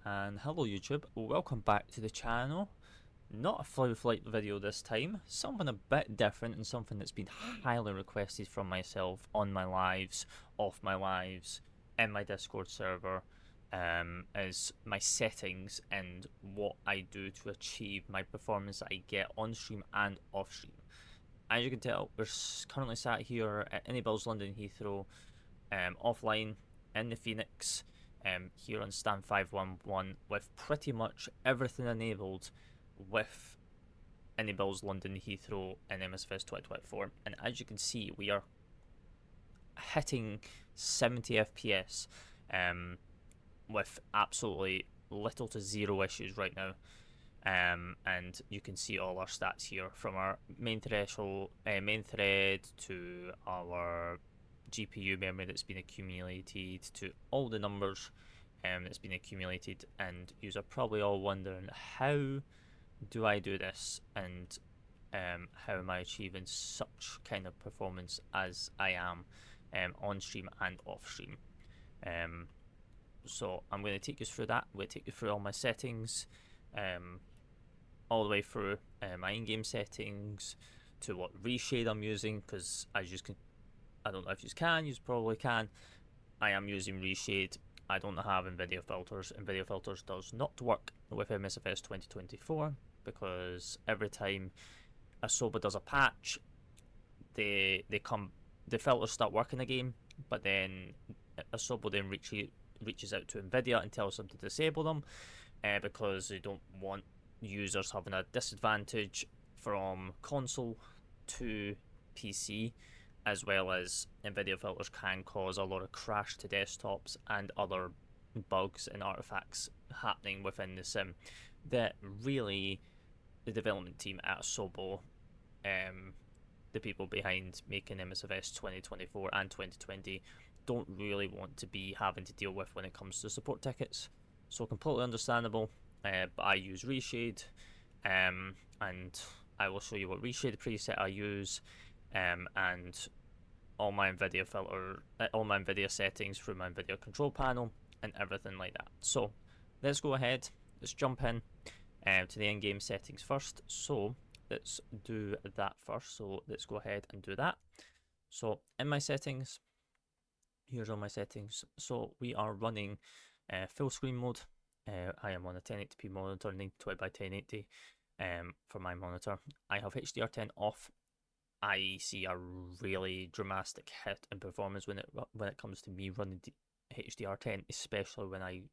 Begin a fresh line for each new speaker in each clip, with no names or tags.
And hello YouTube, welcome back to the channel. Not a Flow Flight video this time, something a bit different and something that's been highly requested from myself on my lives, off my lives, in my Discord server, is my settings and what I do to achieve my performance that I get on stream and off stream. As you can tell, we're currently sat here at Anybills London Heathrow, offline in the Phoenix, here on stand 511 with pretty much everything enabled with Anybills London Heathrow and MSFS 2024. And as you can see, we are hitting 70 FPS with absolutely little to zero issues right now. And you can see all our stats here from our main thread to our GPU memory that's been accumulated to all the numbers that's been accumulated. And you're probably all wondering, how do I do this, and how am I achieving such kind of performance as I am on stream and off stream? So I'm going to take you through that. I'm going to take you through all my settings, all the way through my in-game settings to what reshade I'm using, because as you can, I don't know if you can, you probably can, I am using reshade. I don't have Nvidia filters. Nvidia filters does not work with MSFS 2024 because every time a ZOWIE does a patch, the filters start working again, but then a ZOWIE then reaches out to Nvidia and tells them to disable them because they don't want users having a disadvantage from console to PC, as well as Nvidia filters can cause a lot of crash to desktops and other bugs and artifacts happening within the sim that really the development team at ZOWIE, the people behind making MSFS 2024 and 2020, don't really want to be having to deal with when it comes to support tickets. So completely understandable, but I use reshade, and I will show you what reshade preset I use, and all my Nvidia settings through my Nvidia Control Panel and everything like that. So let's go ahead, let's jump in to the in-game settings first. So let's do that first. So let's go ahead and do that. So in my settings, here's all my settings. So we are running full screen mode. I am on a 1080p monitor, 1920 by 1080 for my monitor. I have HDR10 off. I see a really dramatic hit in performance when it comes to me running HDR10, especially when I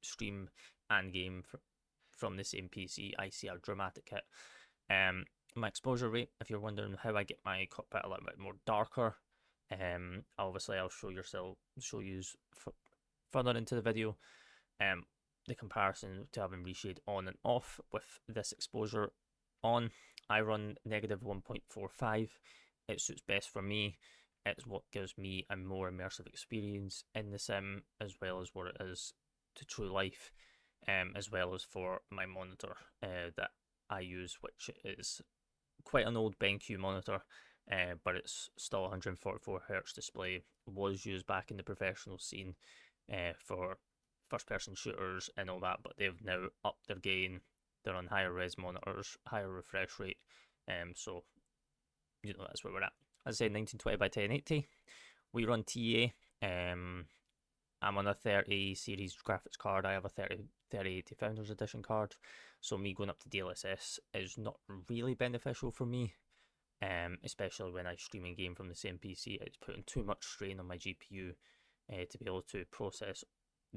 stream and game from the same PC. I see a dramatic hit. My exposure rate, if you're wondering how I get my cockpit a little bit more darker, obviously I'll show you further into the video. The comparison to having reshade on and off with this exposure on. I run negative 1.45. It suits best for me. It's what gives me a more immersive experience in the sim, as well as what it is to true life, as well as for my monitor that I use, which is quite an old Benq monitor, but it's still 144 Hz display. Was used back in the professional scene for first-person shooters and all that, but they've now upped their gain. They're on higher res monitors, higher refresh rate, so you know that's where we're at. As I said, 1920 by 1080. We run TA. I'm on a 30 series graphics card. I have a 3080 Founders Edition card, so me going up to DLSS is not really beneficial for me, especially when I stream and game from the same PC. It's putting too much strain on my GPU to be able to process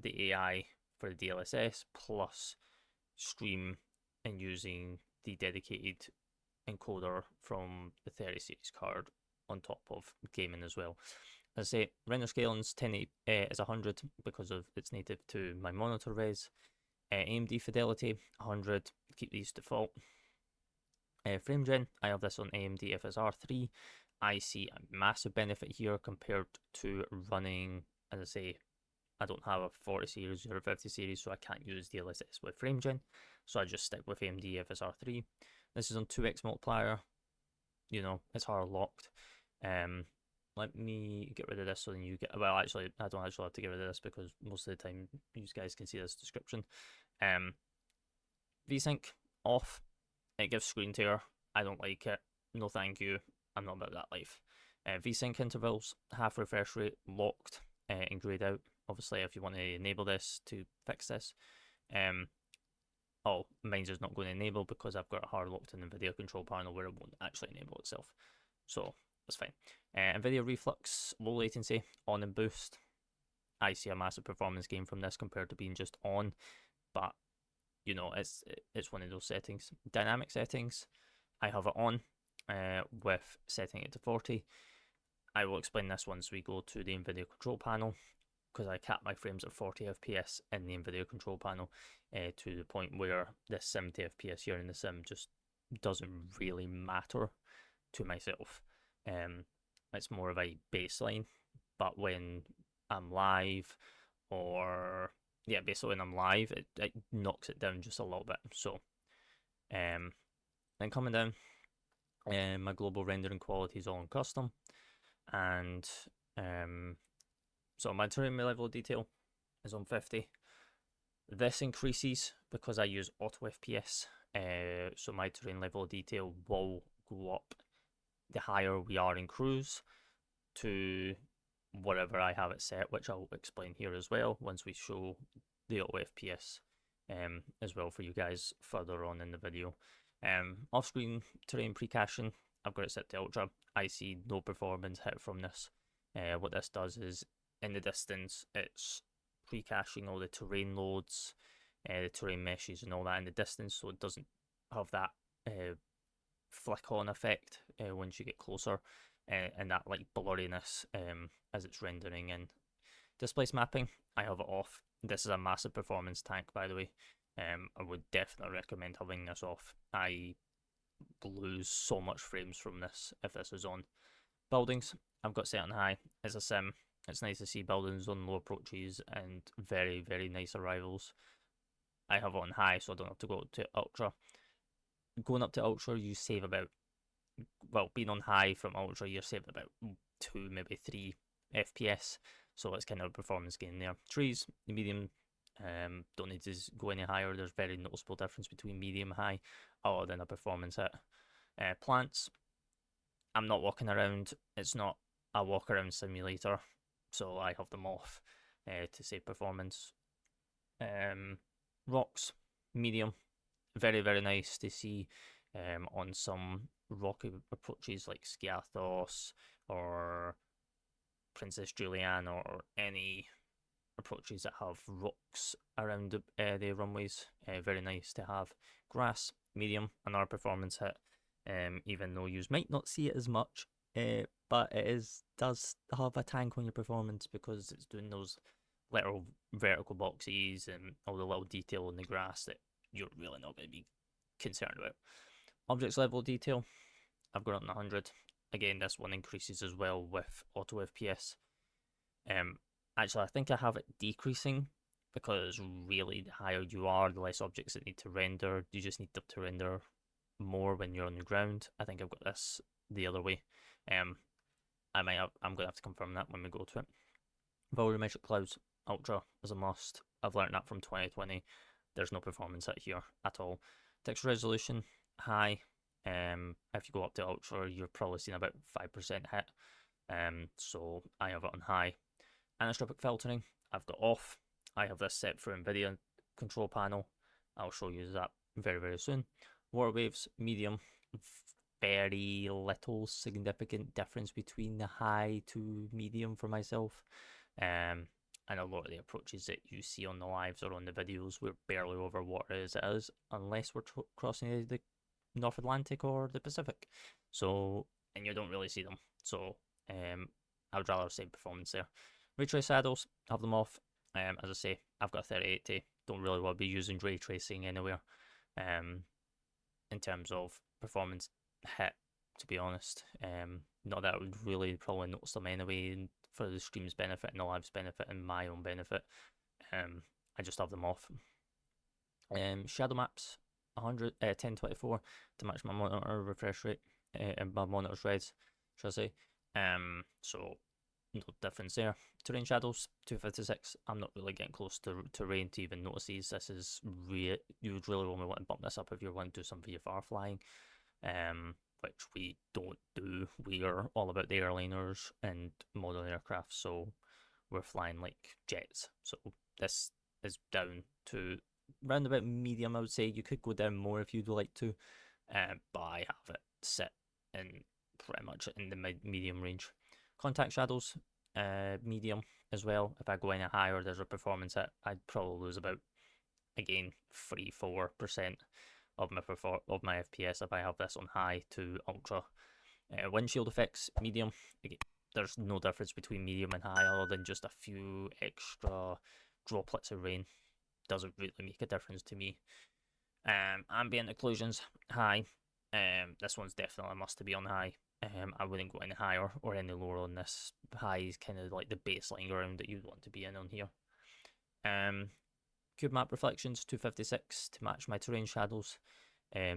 the AI for the DLSS plus stream and using the dedicated encoder from the 30 series card on top of gaming as well. As I say, render scaling's 1080 is 100 because of it's native to my monitor res. AMD fidelity 100, keep these default. Frame gen, I have this on AMD FSR 3. I see a massive benefit here compared to running, as I say, I don't have a 40 series or a 50 series, so I can't use DLSS with frame gen, so I just stick with AMD FSR 3. This is on 2x multiplier, you know, it's hard locked. let me get rid of this so then you get, well, actually, I don't actually have to get rid of this because most of the time you guys can see this description. VSync off, it gives screen tear. I don't like it. No thank you. I'm not about that life. VSync intervals, half refresh rate, locked and grayed out. Obviously, if you want to enable this to fix this, mine's is not going to enable because I've got it hard locked in Nvidia Control Panel where it won't actually enable itself. So that's fine. Nvidia Reflux, low latency, on and boost. I see a massive performance gain from this compared to being just on, but you know, it's one of those settings. Dynamic settings, I have it on with setting it to 40. I will explain this once we go to the Nvidia Control Panel, because I cap my frames at 40 FPS in the Nvidia Control Panel to the point where this 70 FPS here in the sim just doesn't really matter to myself. It's more of a baseline, but when I'm live, or yeah, basically when I'm live, it knocks it down just a little bit. So then coming down, my global rendering quality is all in custom, and so my terrain level of detail is on 50. This increases because I use auto FPS, so my terrain level of detail will go up the higher we are in cruise to whatever I have it set, which I'll explain here as well once we show the auto FPS as well for you guys further on in the video. Off-screen terrain pre-caching, I've got it set to ultra. I see no performance hit from this. What this does is, in the distance, it's pre-caching all the terrain loads, the terrain meshes and all that in the distance, so it doesn't have that flick-on effect once you get closer, and that like blurriness as it's rendering in. Displace mapping, I have it off. This is a massive performance tank, by the way. I would definitely recommend having this off. I lose so much frames from this if this is on. Buildings, I've got set on high. It's a sim. It's nice to see buildings on low approaches and very, very nice arrivals. I have it on high, so I don't have to go to ultra. Going up to ultra, you save about, well, being on high from ultra, you're saving about 2, maybe 3 FPS. So it's kind of a performance gain there. Trees, medium, don't need to go any higher. There's very noticeable difference between medium and high, other than a performance hit. Plants, I'm not walking around. It's not a walk around simulator, so I have them off to save performance. Rocks, medium, very, very nice to see on some rocky approaches like Skiathos or Princess Julianne, or any approaches that have rocks around the runways. Very nice to have. Grass, medium, another performance hit. Even though you might not see it as much, but it does have a tank on your performance because it's doing those little vertical boxes and all the little detail in the grass that you're really not going to be concerned about. Objects level detail, I've got it on 100. Again, this one increases as well with auto FPS. Actually, I think I have it decreasing because really the higher you are, the less objects that need to render. You just need them to render more when you're on the ground. I think I've got this the other way. I'm gonna have to confirm that when we go to it. Volumetric clouds, ultra is a must. I've learned that from 2020. There's no performance hit here at all. Texture resolution, high. If you go up to ultra, you're probably seeing about 5% hit. So I have it on high. Anisotropic filtering, I've got off. I have this set for Nvidia Control Panel. I'll show you that very, very soon. Water waves, medium. Very little significant difference between the high to medium for myself. And a lot of the approaches that you see on the lives or on the videos, we're barely over water as it is, unless we're crossing the North Atlantic or the Pacific. So, and you don't really see them. So, I would rather say performance there. Ray trace saddles, have them off. As I say, I've got a 3080. Don't really want to be using ray tracing anywhere. In terms of performance hit, to be honest. Not that I would really probably notice them anyway for the stream's benefit and the live's benefit and my own benefit. I just have them off. Shadow maps, 1024 to match my monitor refresh rate and my monitor's reds, should I say. So no difference there. Terrain shadows 256. I'm not really getting close to terrain to even notice these. This is you would really only want to bump this up if you want to do some VFR flying, which we don't do. We are all about the airliners and model aircraft, so we're flying like jets. So this is down to round about medium, I would say. You could go down more if you'd like to, but I have it set in pretty much in the medium range. Contact shadows, medium as well. If I go any higher, there's a performance hit. I'd probably lose about, again, 3-4% of my FPS if I have this on high to ultra. Windshield effects, medium. Again, there's no difference between medium and high other than just a few extra droplets of rain. Doesn't really make a difference to me. Ambient occlusions, high. This one's definitely a must to be on high. I wouldn't go any higher or any lower on this. High is kind of like the baseline ground that you'd want to be in on here. Cube map reflections 256 to match my terrain shadows,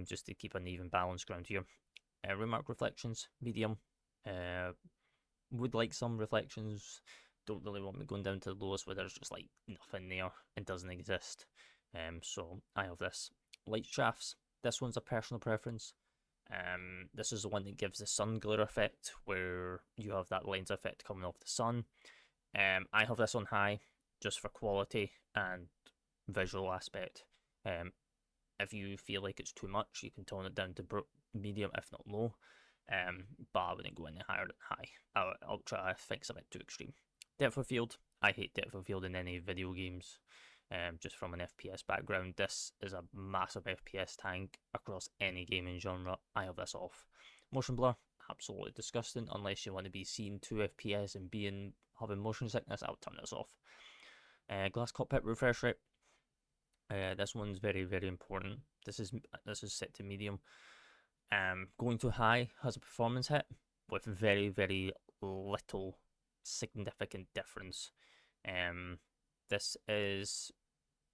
just to keep an even balance ground here. Remark reflections medium. Would like some reflections. Don't really want me going down to the lowest where there's just like nothing there and doesn't exist. So I have this. Light shafts. This one's a personal preference. This is the one that gives the sun glare effect, where you have that lens effect coming off the sun. I have this on high, just for quality and visual aspect. If you feel like it's too much, you can tone it down to medium, if not low. But I wouldn't go any higher than high. Ultra, I think, is a bit too extreme. Depth of field. I hate depth of field in any video games. Just from an FPS background, this is a massive FPS tank across any gaming genre. I have this off. Motion blur, absolutely disgusting. Unless you want to be seeing 2 FPS and having motion sickness, I'll turn this off. Glass cockpit refresh rate. This one's very, very important. This is set to medium. Going too high has a performance hit with very, very little significant difference. This is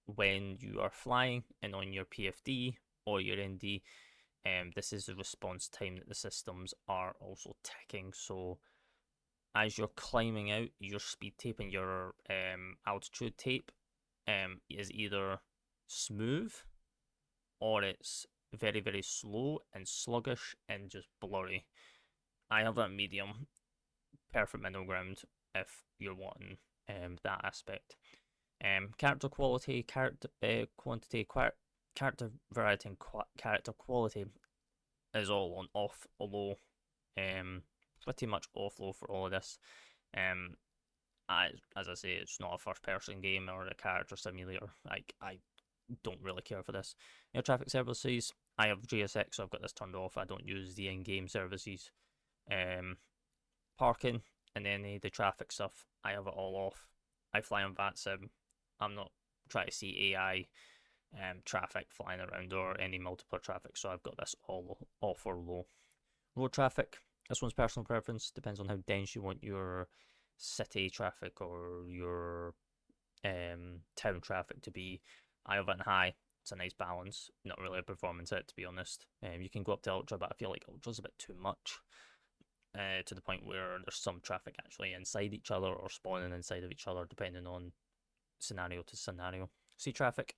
when you are flying and on your PFD or your ND. This is the response time that the systems are also ticking. So as you're climbing out, your speed tape and your altitude tape is either smooth or it's very, very slow and sluggish and just blurry. I have that medium, perfect middle ground if you're wanting that aspect. Character quality, character quantity, character variety, and character quality is all on off or low. Pretty much off low for all of this. As I say, it's not a first person game or a character simulator. I don't really care for this. Air traffic services, I have GSX, so I've got this turned off. I don't use the in-game services. Parking and any the traffic stuff, I have it all off. I fly on VATSIM. I'm not trying to see AI traffic flying around or any multiple traffic, so I've got this all off or low. Road traffic, this one's personal preference, depends on how dense you want your city traffic or your town traffic to be. I have it in high. It's a nice balance, not really a performance hit, to be honest. You can go up to ultra, but I feel like ultra's a bit too much, to the point where there's some traffic actually inside each other or spawning inside of each other, depending on scenario to scenario. Sea traffic,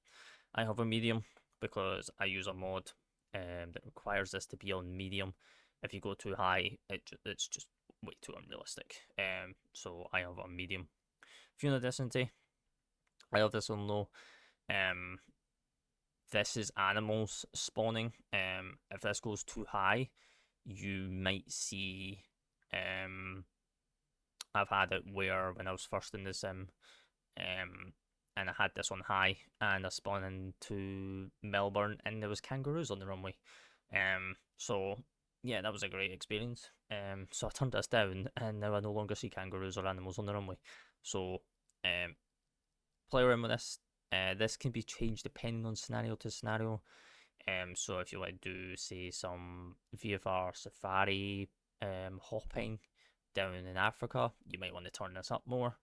I have a medium because I use a mod that requires this to be on medium. If you go too high, it's just way too unrealistic. So I have a medium. Fuel density, I have this on low. This is animals spawning. If this goes too high, you might see. I've had it where when I was first in the sim, and I had this on high, and I spawned into Melbourne, and there was kangaroos on the runway. So yeah, that was a great experience. So I turned this down, and now I no longer see kangaroos or animals on the runway. So play around with this. This can be changed depending on scenario to scenario. So if you want to do, say, some VFR safari hopping down in Africa, you might want to turn this up more.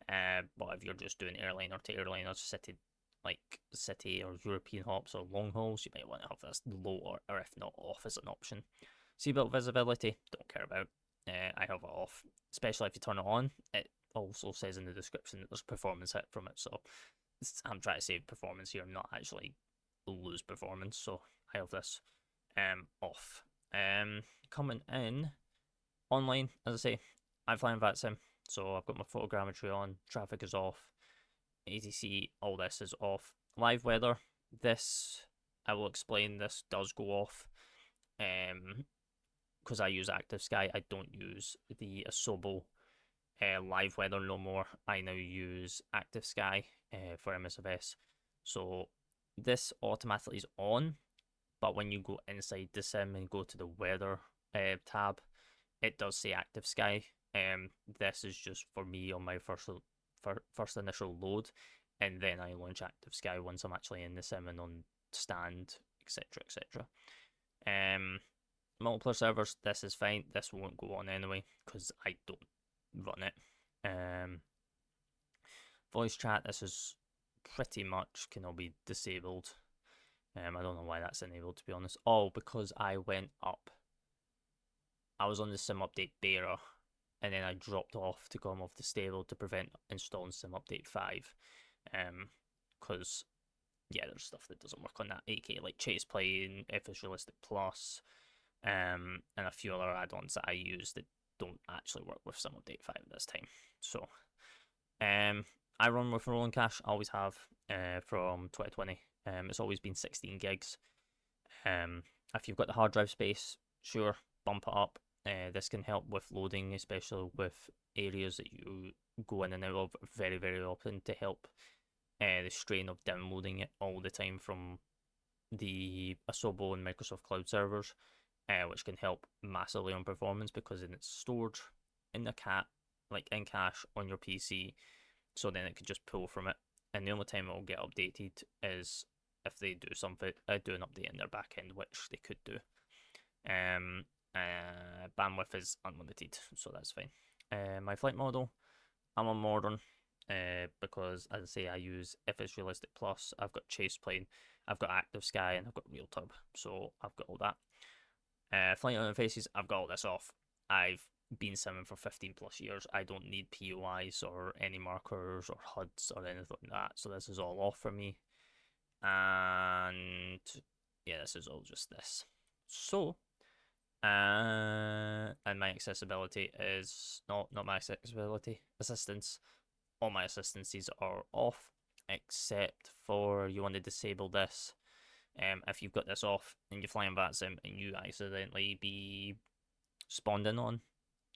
But if you're just doing airliner to airliner, city or European hops or long hauls, you might want to have this low or if not off as an option. Seatbelt visibility, don't care about. I have it off, especially if you turn it on. It also says in the description that there's performance hit from it, so I'm trying to save performance here, not actually lose performance. So I have this off. Coming in online, as I say, I'm flying VATSIM, so I've got my photogrammetry on, traffic is off, ATC, all this is off. Live weather, this, I will explain, this does go off, because I use Active Sky. I don't use the Asobo live weather no more. I now use Active Sky for MSFS. So this automatically is on, but when you go inside the sim and go to the weather tab, it does say Active Sky. This is just for me on my first initial load, and then I launch Active Sky once I'm actually in the sim and on stand, etc., etc. Multiplayer servers, this is fine. This won't go on anyway because I don't run it. Voice chat, this is pretty much can all be disabled. I don't know why that's enabled, to be honest. Oh, because I went up. I was on the sim update beta, and then I dropped off to come off the stable to prevent installing sim update 5. Because yeah, there's stuff that doesn't work on that, aka like chase play and if it's realistic plus, and a few other add-ons that I use that don't actually work with sim update 5 this time. So I run with rolling cache, always have, from 2020. It's always been 16 gigs. If you've got the hard drive space, sure, bump it up. This can help with loading, especially with areas that you go in and out of very, very often, to help the strain of downloading it all the time from the Asobo and Microsoft Cloud servers, which can help massively on performance because then it's stored in the like in cache on your PC, so then it could just pull from it. And the only time it will get updated is if they do something, do an update in their backend, which they could do. Bandwidth is unlimited, so that's fine. My flight model, I'm on modern, because as I say, I use if it's realistic plus. I've got chase plane, I've got Active Sky, and I've got real turb, so I've got all that. Flight interfaces, I've got all this off. I've been simming for 15 plus years. I don't need POIs or any markers or HUDs or anything like that, so this is all off for me. And yeah, this is all just this. So and my accessibility is not my accessibility, assistance. All my assistances are off except for you want to disable this. If you've got this off and you're flying VATSIM and you accidentally be spawned in on,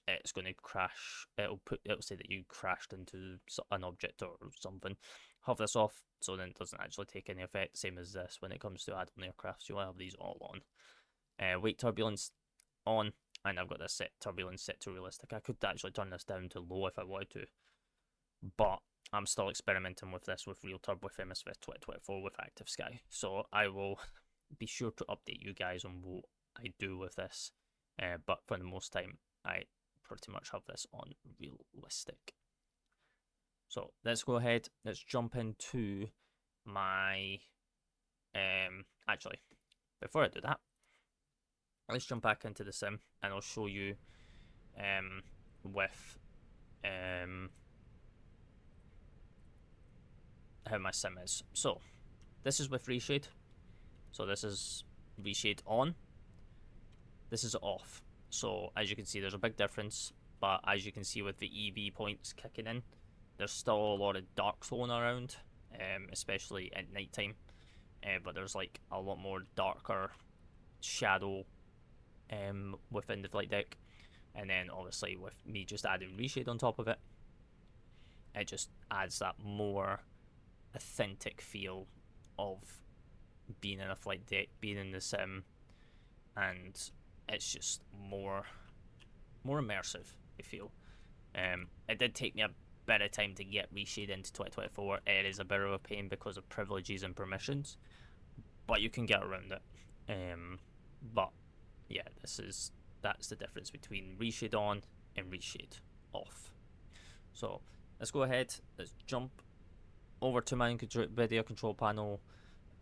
it's going to crash. It'll say that you crashed into an object or something. Have this off so then it doesn't actually take any effect. Same as this when it comes to add-on aircraft. You'll have these all on. Wake turbulence on, and I've got this turbulence set to realistic. I could actually turn this down to low if I wanted to, but I'm still experimenting with this with real turb with MSFS 2024 with Active Sky. So I will be sure to update you guys on what I do with this. But for the most time, I pretty much have this on realistic. So let's go ahead. Let's jump into my. Actually, before I do that, let's jump back into the sim and I'll show you with how my sim is. So this is with reshade. So this is reshade on. This is off. So as you can see, there's a big difference. But as you can see with the EV points kicking in, there's still a lot of dark flowing around, especially at nighttime. But there's like a lot more darker shadow within the flight deck. And then obviously with me just adding reshade on top of it, it just adds that more authentic feel of being in a flight deck, being in the sim, and it's just more immersive, I feel. It did take me a bit of time to get reshade into 2024. It is a bit of a pain because of privileges and permissions, but you can get around it. But yeah, that's the difference between reshade on and reshade off. So let's go ahead, let's jump over to my Nvidia Control Panel,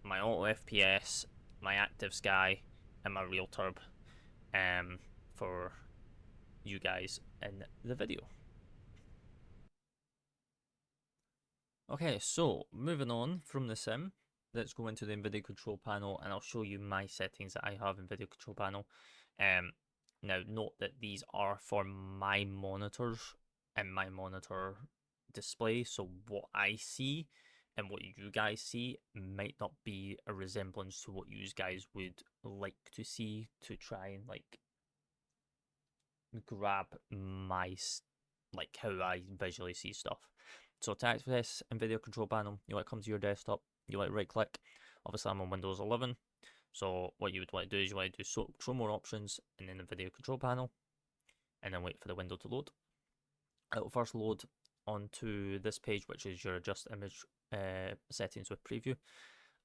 my auto FPS, my Active Sky, and my real turb for you guys in the video. Okay, so moving on from the sim, let's go into the Nvidia Control Panel, and I'll show you my settings that I have in Nvidia Control Panel. Now note that these are for my monitors and my monitor display, so what I see and what you guys see might not be a resemblance to what you guys would like to see to try and like grab my like how I visually see stuff. So to access Nvidia Control Panel, you want to come to your desktop, you want to right click. Obviously I'm on Windows 11, so what you would want to do is you want to do show more options and then Nvidia Control Panel, and then wait for the window to load. It will first load onto this page, which is your adjust image settings with preview.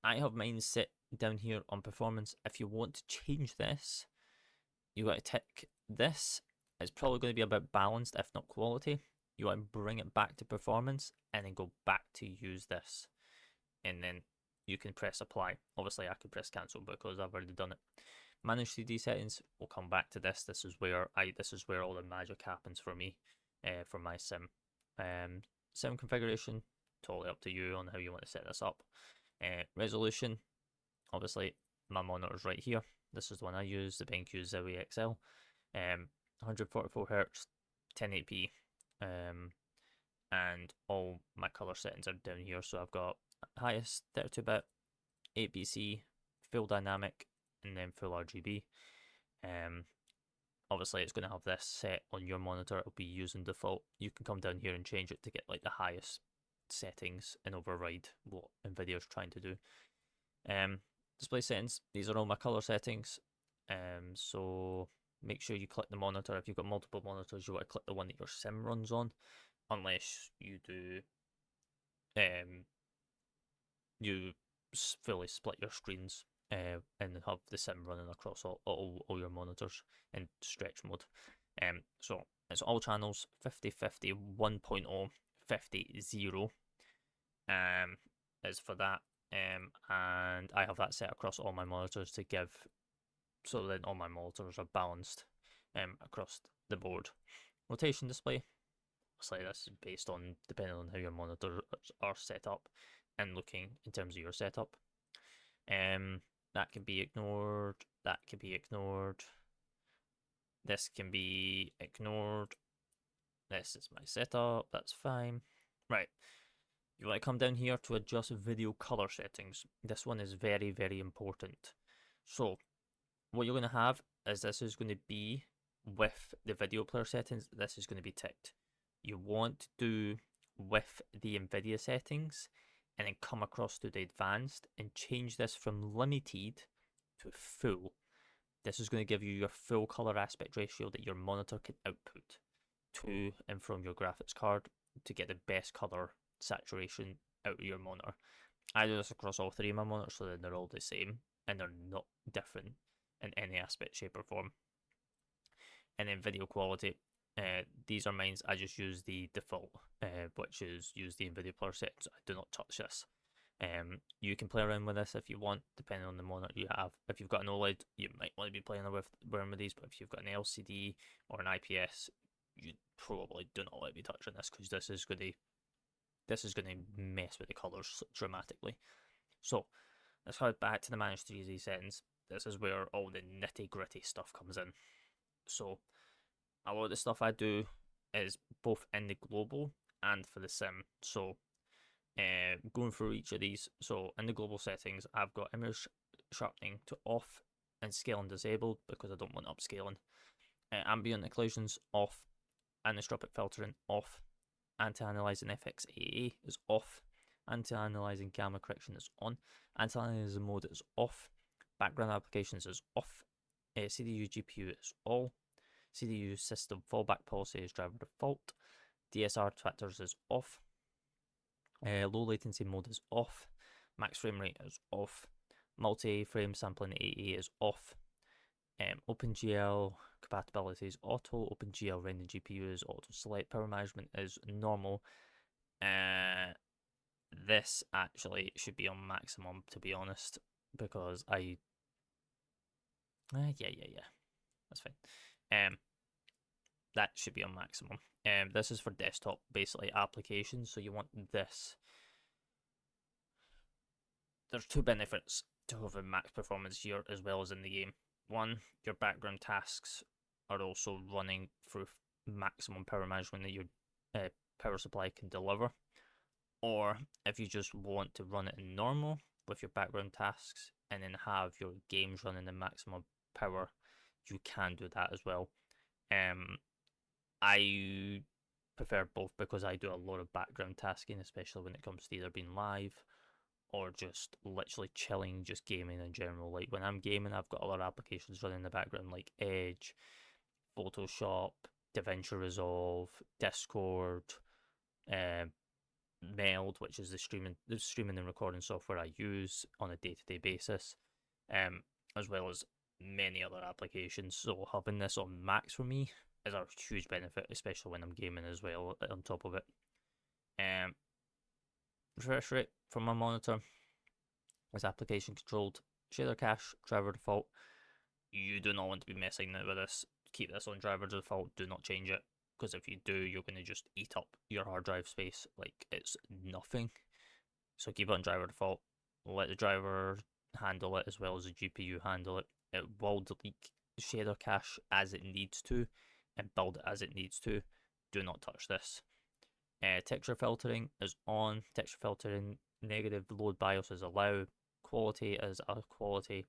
I have mine set down here on performance. If you want to change this, you got to tick this. It's probably going to be a bit balanced, if not quality. You want to bring it back to performance and then go back to use this. And then you can press apply. Obviously, I can press cancel because I've already done it. Manage 3D settings. We'll come back to this. This is where all the magic happens for me, for my sim. Sim configuration, totally up to you on how you want to set this up. Resolution, obviously my monitor's right here. This is the one I use, the Benq ZOWIE XL. 144 Hz, 1080p, and all my color settings are down here. So I've got highest 32-bit, 8BC, full dynamic, and then full RGB. Obviously it's going to have this set on your monitor. It'll be using default. You can come down here and change it to get like the highest settings and override what Nvidia's trying to do. Display settings, these are all my color settings. So make sure you click the monitor. If you've got multiple monitors, you want to click the one that your sim runs on, unless you do you fully split your screens and have the sim running across all your monitors in stretch mode. So it's all channels 50/50, 1.0, 50/0 is for that. And I have that set across all my monitors to give, so then all my monitors are balanced across the board. Rotation display, obviously this is based on depending on how your monitors are set up and looking in terms of your setup. That can be ignored, that can be ignored, this can be ignored, this is my setup, that's fine. Right, you want to come down here to adjust video color settings. This one is very, very important. So what you're going to have is this is going to be with the video player settings, this is going to be ticked. You want to do with the Nvidia settings and then come across to the advanced and change this from limited to full. This is going to give you your full color aspect ratio that your monitor can output to and from your graphics card to get the best color saturation out of your monitor. I do this across all three of my monitors so that they're all the same and they're not different in any aspect, shape or form. And then video quality, these are mine. I just use the default, which is use the Nvidia player settings. I do not touch this. You can play around with this if you want, depending on the monitor you have. If you've got an OLED, you might want to be playing around with these, but if you've got an LCD or an IPS, you probably do not want to be touching this because this is going to mess with the colors dramatically. So let's head back to the manage 3D settings. This is where all the nitty gritty stuff comes in. So a lot of the stuff I do is both in the global and for the sim. So going through each of these. So in the global settings, I've got image sharpening to off and scaling disabled because I don't want upscaling. Ambient occlusions off, anisotropic filtering off, anti-analyzing FX AA is off, anti-analyzing gamma correction is on, anti-analyzing mode is off, background applications is off, CDU GPU is all, CDU system fallback policy is driver default, DSR factors is off, low latency mode is off, max frame rate is off, multi-frame sampling AA is off, OpenGL compatibility is auto, OpenGL rendering GPU is auto select, power management is normal. This actually should be on maximum, to be honest, because yeah, that's fine. that should be on maximum. This is for desktop, basically, applications, so you want this. There's two benefits to having max performance here as well as in the game. One, your background tasks are also running through maximum power management that your power supply can deliver. Or if you just want to run it in normal with your background tasks and then have your games running in maximum power, you can do that as well. I prefer both because I do a lot of background tasking, especially when it comes to either being live or just literally chilling, just gaming in general. Like when I'm gaming, I've got a lot of applications running in the background, like Edge, Photoshop, DaVinci Resolve, Discord, Meld, which is the streaming and recording software I use on a day-to-day basis, as well as many other applications. So having this on max for me is a huge benefit, especially when I'm gaming as well. On top of it, refresh rate from my monitor is application controlled. Shader cache, driver default. You do not want to be messing with this. Keep this on driver default. Do not change it, because if you do, you're going to just eat up your hard drive space like it's nothing. So keep it on driver default. Let the driver handle it as well as the GPU handle it. It will delete shader cache as it needs to and build it as it needs to. Do not touch this. Texture filtering is on. Texture filtering, negative load BIOS is allowed. Quality is a quality.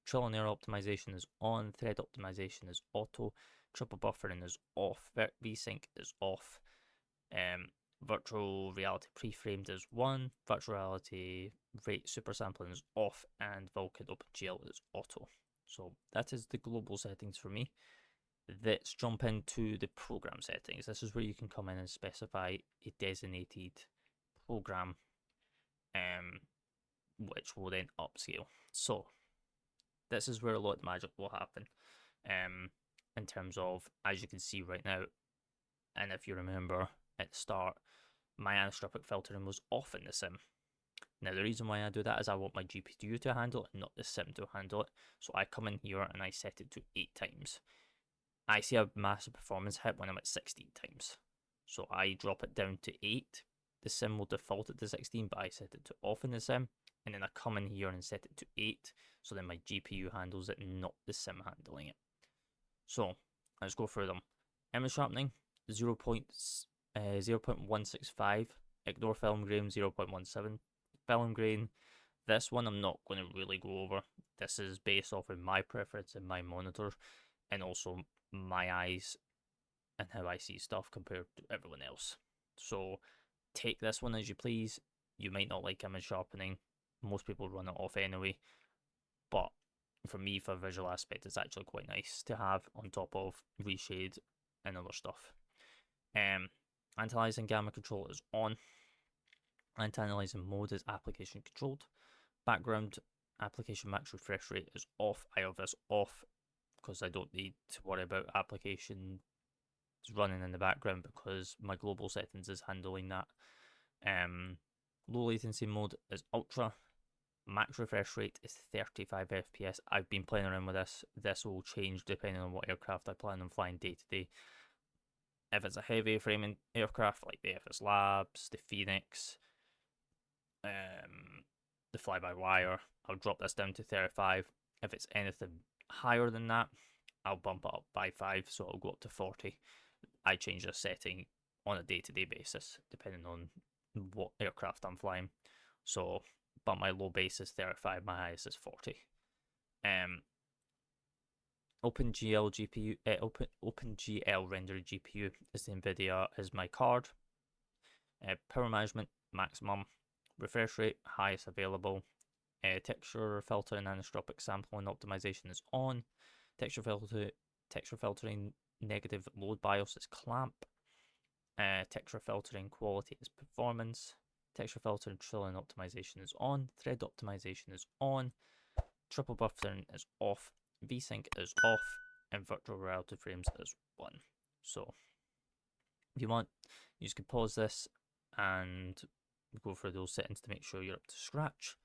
Trial and error optimization is on. Thread optimization is auto. Triple buffering is off. VSync is off. Virtual reality pre-framed is 1. Virtual reality rate super sampling is off. And Vulkan OpenGL is auto. So that is the global settings for me. Let's jump into the program settings. This is where you can come in and specify a designated program, which will then upscale. So this is where a lot of magic will happen, in terms of, as you can see right now, and if you remember at the start, my anisotropic filtering was off in the sim. Now the reason why I do that is I want my GPU to handle it, not the sim to handle it. So I come in here and I set it to 8 times. I see a massive performance hit when I'm at 16 times. So I drop it down to 8. The sim will default it to 16, but I set it to off in the sim. And then I come in here and set it to 8. So then my GPU handles it, not the sim handling it. So let's go through them. Image sharpening, 0.165. Ignore film grain, 0.17. Film grain, this one I'm not going to really go over. This is based off of my preference and my monitor, and also my eyes and how I see stuff compared to everyone else. So take this one as you please. You might not like image sharpening. Most people run it off anyway. But for me, for visual aspect, it's actually quite nice to have on top of reshade and other stuff. Anti-aliasing gamma control is on. Anti-aliasing mode is application controlled. Background application max refresh rate is off. I have this off because I don't need to worry about applications running in the background because my global settings is handling that. Low latency mode is ultra. Max refresh rate is 35 FPS. I've been playing around with this. This will change depending on what aircraft I plan on flying day to day. If it's a heavy framing aircraft like the FS Labs, the Phoenix, the fly-by-wire, I'll drop this down to 35. If it's anything higher than that, I'll bump it up by 5, so it'll go up to 40. I change this setting on a day-to-day basis, depending on what aircraft I'm flying. So, but my low base is 35, my highest is 40. OpenGL GPU, OpenGL rendered GPU is the Nvidia is my card. Power management maximum, refresh rate highest available. Texture filter and anisotropic sampling optimization is on. Texture filtering negative load BIOS is clamp. Texture filtering quality is performance. Texture filtering trilling optimization is on. Thread optimization is on. Triple buffering is off. VSync is off. And virtual reality frames is 1. So if you want, you just can pause this and go through those settings to make sure you're up to scratch.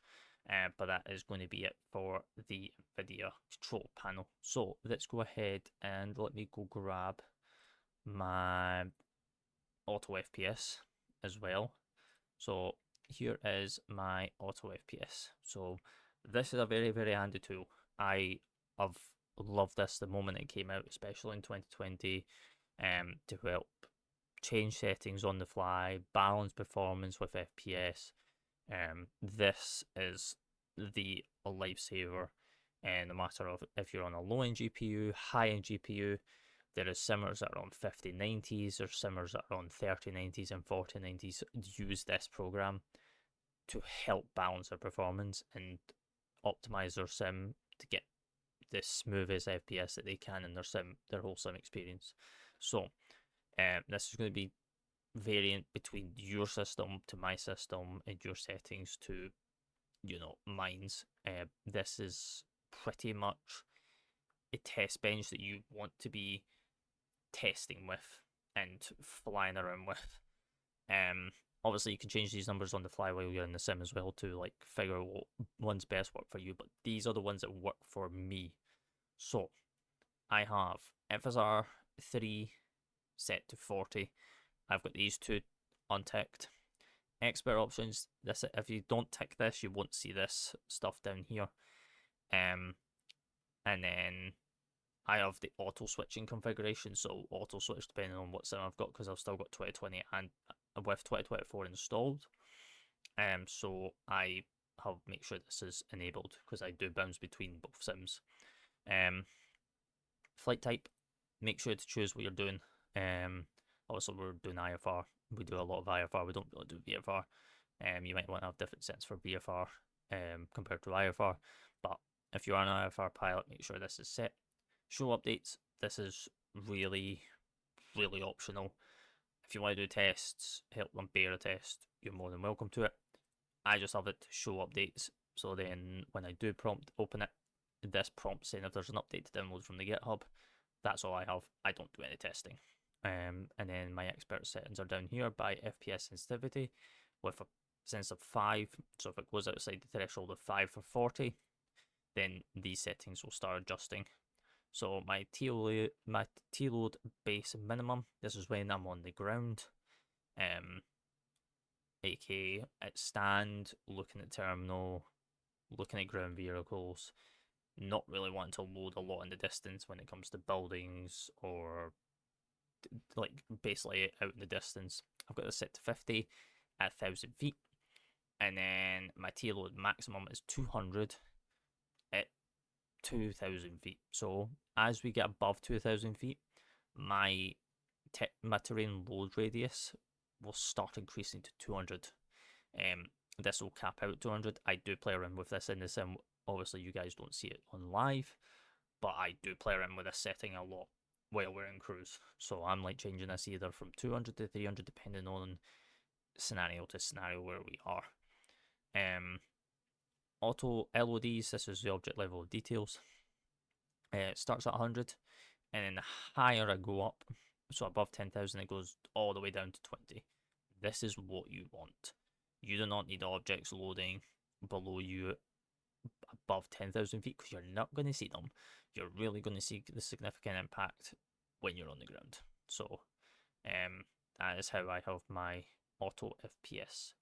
But that is going to be it for the Nvidia Control Panel. So let's go ahead and let me go grab my auto FPS as well. So here is my auto FPS. So this is a very, very handy tool. I have loved this the moment it came out, especially in 2020, to help change settings on the fly, balance performance with FPS. This is the lifesaver, and no matter if you're on a low-end GPU, high-end GPU, there is simmers that are on 5090s, there's simmers that are on 3090s and 4090s. Use this program to help balance their performance and optimize their sim to get the smoothest FPS that they can in their whole sim experience. So this is going to be variant between your system to my system and your settings to mine's. This is pretty much a test bench that you want to be testing with and flying around with. Obviously you can change these numbers on the fly while you're in the sim as well to like figure out what ones best work for you, but these are the ones that work for me. So I have FSR 3 set to 40. I've got these two unticked. Expert options, this, if you don't tick this, you won't see this stuff down here. And then I have the auto switching configuration, so auto switch depending on what sim I've got, because I've still got 2020 and with 2024 installed. So I have make sure this is enabled because I do bounce between both sims. Flight type, make sure to choose what you're doing. Also we're doing IFR. We do a lot of IFR. We don't really do VFR. You might want to have different settings for VFR compared to IFR, but if you're an IFR pilot, make sure this is set. Show updates, this is really, really optional. If you want to do tests, help them bear a test, you're more than welcome to it. I just have it to show updates, so then when I do prompt open it, this prompt saying if there's an update to download from the GitHub. That's all I have. I don't do any testing. And then my expert settings are down here by FPS sensitivity with a sense of 5. So if it goes outside the threshold of 5 for 40, then these settings will start adjusting. So my T-load base minimum, this is when I'm on the ground. aka at stand, looking at terminal, looking at ground vehicles, not really wanting to load a lot in the distance when it comes to buildings or like basically out in the distance. I've got this set to 50 at 1,000 feet, and then my T-load maximum is 200 at 2,000 feet. So as we get above 2,000 feet, my terrain load radius will start increasing to 200. This will cap out 200. I do play around with this in the sim. Obviously, you guys don't see it on live, but I do play around with this setting a lot while we're in cruise. So I'm like changing this either from 200 to 300 depending on scenario to scenario where we are. Auto LODs, this is the object level of details. It starts at 100, and then the higher I go up, so above 10,000, it goes all the way down to 20. This is what you want. You do not need objects loading below you above 10,000 feet because you're not going to see them. You're really going to see the significant impact when you're on the ground. So that is how I have my auto FPS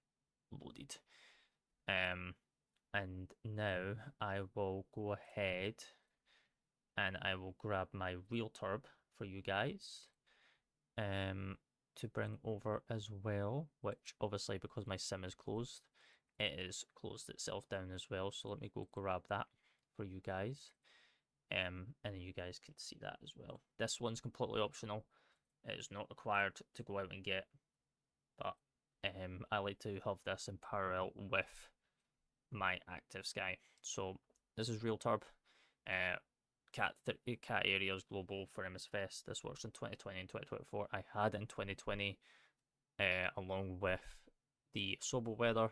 loaded. And now I will go ahead and I will grab my real Turb for you guys to bring over as well, which obviously because my sim is closed, it is closed itself down as well. So let me go grab that for you guys. And then you guys can see that as well. This one's completely optional. It is not required to go out and get, but I like to have this in parallel with my active sky. So this is real Turb. Cat areas global for MSFS. This works in 2020 and 2024. I had in 2020 along with the sober weather.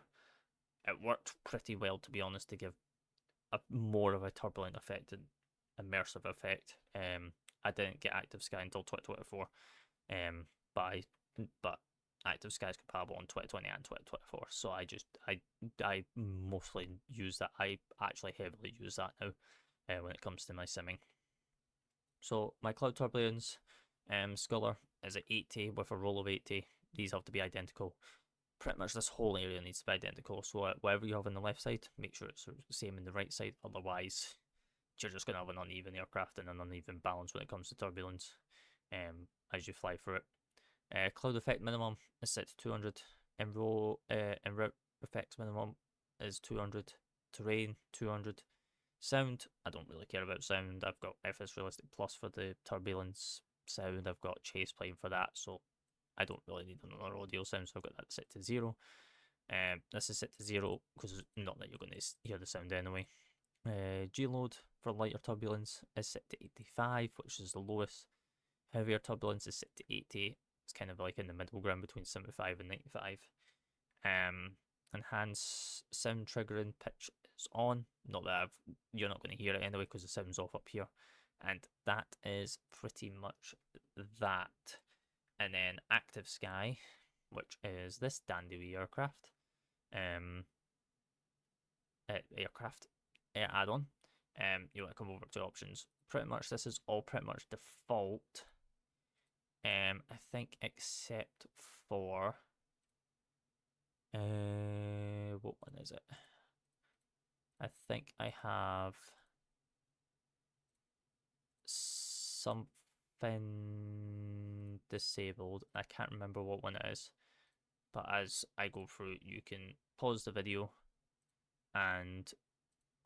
It worked pretty well, to be honest, to give a more of a turbulent effect and immersive effect. I didn't get active sky until 2024, but active sky is compatible on 2020 and 2024. So I mostly use that. I actually heavily use that now when it comes to my simming. So my cloud turbulence, Sculler, is it 80 with a roll of 80. These have to be identical. Pretty much this whole area needs to be identical. So whatever you have on the left side, make sure it's the same in the right side. Otherwise, you're just going to have an uneven aircraft and an uneven balance when it comes to turbulence as you fly through it. Cloud effect minimum is set to 200. En route effects minimum is 200. Terrain 200. Sound, I don't really care about sound. I've got FS Realistic Plus for the turbulence sound. I've got Chase playing for that, so I don't really need another audio sound, so I've got that set to 0. This is set to 0 because not that you're going to hear the sound anyway. G-load for lighter turbulence is set to 85, which is the lowest. Heavier turbulence is set to 80. It's kind of like in the middle ground between 75 and 95. Enhance sound triggering pitch is on. Not that you're not going to hear it anyway because the sound's off up here. And that is pretty much that. And then active sky, which is this dandy wee aircraft. Add-on. You want to come over to options. Pretty much this is all pretty much default. I think except for what one is it? I think I have something disabled. I can't remember what one it is. But as I go through, you can pause the video and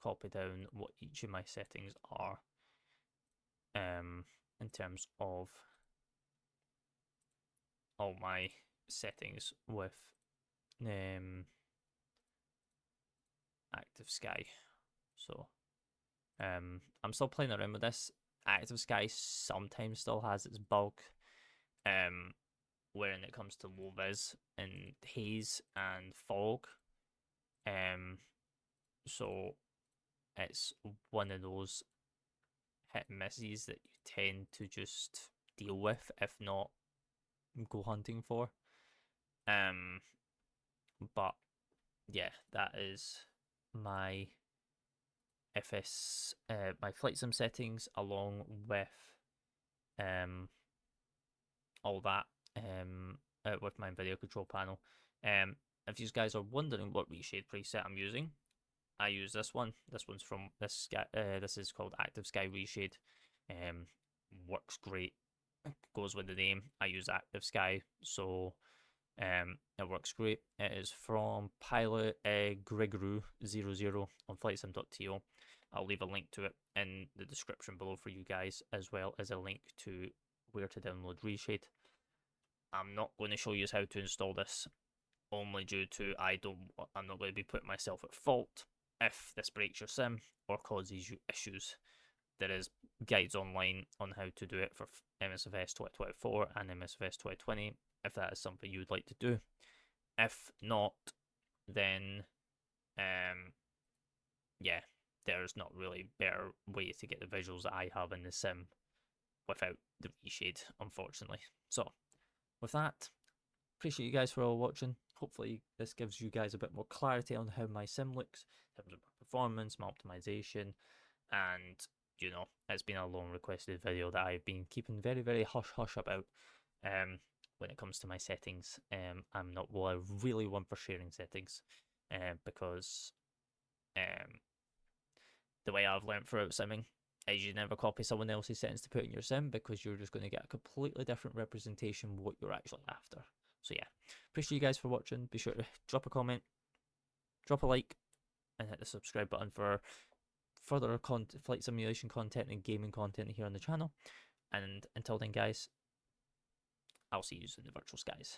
copy down what each of my settings are in terms of all my settings with active sky. So I'm still playing around with this. Active sky sometimes still has its bug when it comes to low vis and haze and fog. So it's one of those hit and misses that you tend to just deal with, if not go hunting for. But yeah, that is my FS, my flight sim settings, along with all that with my Nvidia Control Panel. If you guys are wondering what reshade preset I'm using, I use this one. This one's from this guy. This is called Active Sky Reshade. Works great. Goes with the name. I use Active Sky, so it works great. It is from Pilot Grigru00 on flightsim.to. I'll leave a link to it in the description below for you guys, as well as a link to where to download Reshade. I'm not going to show you how to install this, only due to I'm not going to be putting myself at fault if this breaks your sim or causes you issues. There is guides online on how to do it for MSFS 2024 and MSFS 2020 if that is something you would like to do. If not, then yeah, there's not really better way to get the visuals that I have in the sim without the reshade, unfortunately. So with that, appreciate you guys for all watching. Hopefully this gives you guys a bit more clarity on how my sim looks in terms of my performance, my optimization, and you know, it's been a long requested video that I've been keeping very, very hush-hush about when it comes to my settings. I'm not really one for sharing settings because the way I've learned throughout simming is you never copy someone else's settings to put in your sim, because you're just going to get a completely different representation of what you're actually after. So yeah, appreciate you guys for watching. Be sure to drop a comment, drop a like, and hit the subscribe button for further flight simulation content and gaming content here on the channel. And until then, guys, I'll see you in the virtual skies.